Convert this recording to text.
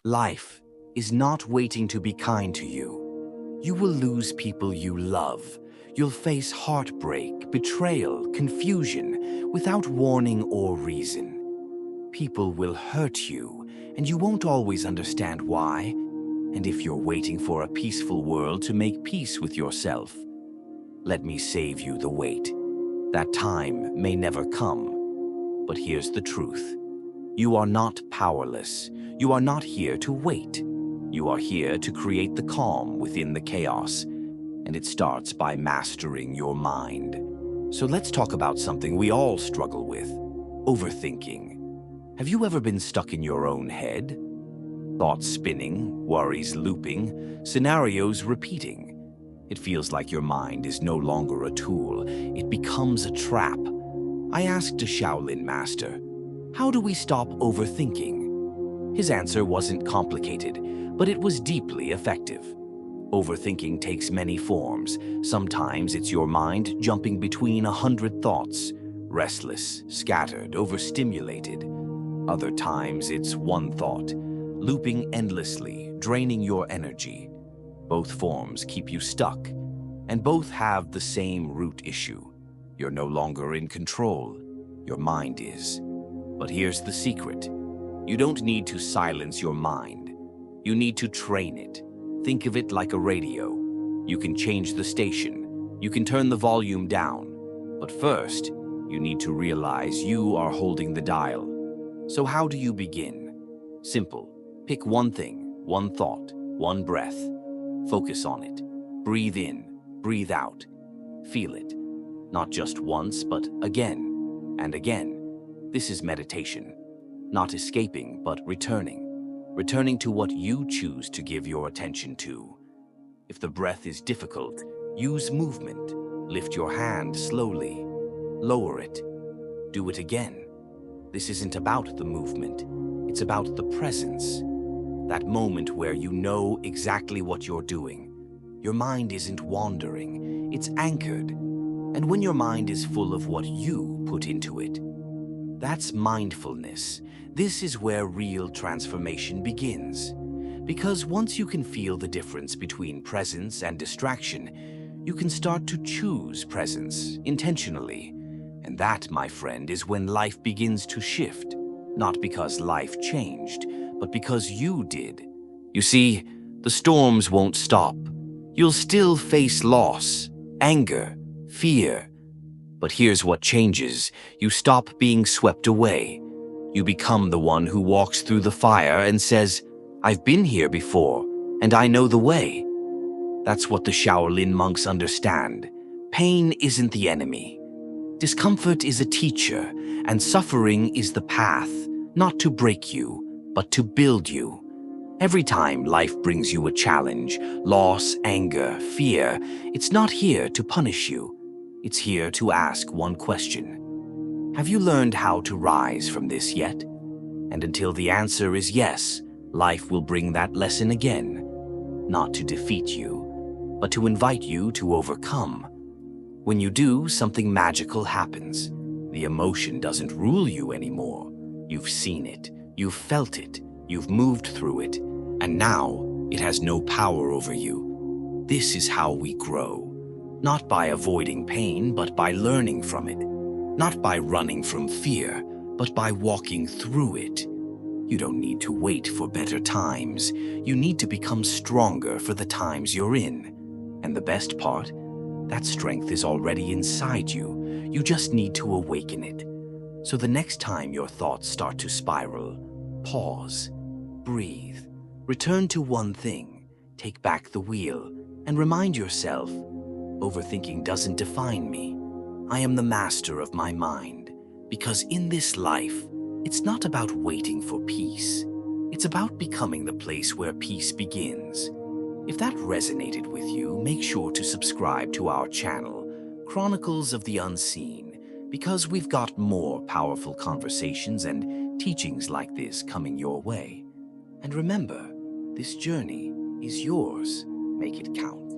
Life is not waiting to be kind to you. You will lose people you love. You'll face heartbreak, betrayal, confusion, without warning or reason. People will hurt you, and you won't always understand why. And if you're waiting for a peaceful world to make peace with yourself, let me save you the wait. That time may never come. But here's the truth. You are not powerless. You are not here to wait. You are here to create the calm within the chaos. And it starts by mastering your mind. So let's talk about something we all struggle with: overthinking. Have you ever been stuck in your own head? Thoughts spinning, worries looping, scenarios repeating. It feels like your mind is no longer a tool. It becomes a trap. I asked a Shaolin master, how do we stop overthinking? His answer wasn't complicated, but it was deeply effective. Overthinking takes many forms. Sometimes it's your mind jumping between 100 thoughts, restless, scattered, overstimulated. Other times it's one thought, looping endlessly, draining your energy. Both forms keep you stuck, and both have the same root issue. You're no longer in control. Your mind is. But here's the secret. You don't need to silence your mind. You need to train it. Think of it like a radio. You can change the station. You can turn the volume down. But first, you need to realize you are holding the dial. So how do you begin? Simple. Pick one thing, one thought, one breath. Focus on it. Breathe in, breathe out. Feel it. Not just once, but again and again. This is meditation. Not escaping, but returning. Returning to what you choose to give your attention to. If the breath is difficult, use movement. Lift your hand slowly. Lower it. Do it again. This isn't about the movement. It's about the presence. That moment where you know exactly what you're doing. Your mind isn't wandering, it's anchored. And when your mind is full of what you put into it, that's mindfulness. This is where real transformation begins. Because once you can feel the difference between presence and distraction, you can start to choose presence intentionally. And that, my friend, is when life begins to shift. Not because life changed, but because you did. You see, the storms won't stop. You'll still face loss, anger, fear. But here's what changes. You stop being swept away. You become the one who walks through the fire and says, I've been here before, and I know the way. That's what the Shaolin monks understand. Pain isn't the enemy. Discomfort is a teacher, and suffering is the path, not to break you, but to build you. Every time life brings you a challenge, loss, anger, fear, it's not here to punish you. It's here to ask one question. Have you learned how to rise from this yet? And until the answer is yes, life will bring that lesson again. Not to defeat you, but to invite you to overcome. When you do, something magical happens. The emotion doesn't rule you anymore. You've seen it, you've felt it, you've moved through it, and now it has no power over you. This is how we grow. Not by avoiding pain, but by learning from it. Not by running from fear, but by walking through it. You don't need to wait for better times. You need to become stronger for the times you're in. And the best part? That strength is already inside you. You just need to awaken it. So the next time your thoughts start to spiral, pause, breathe, return to one thing, take back the wheel, and remind yourself, overthinking doesn't define me. I am the master of my mind. Because in this life, it's not about waiting for peace. It's about becoming the place where peace begins. If that resonated with you, make sure to subscribe to our channel, Chronicles of the Unseen, because we've got more powerful conversations and teachings like this coming your way. And remember, this journey is yours. Make it count.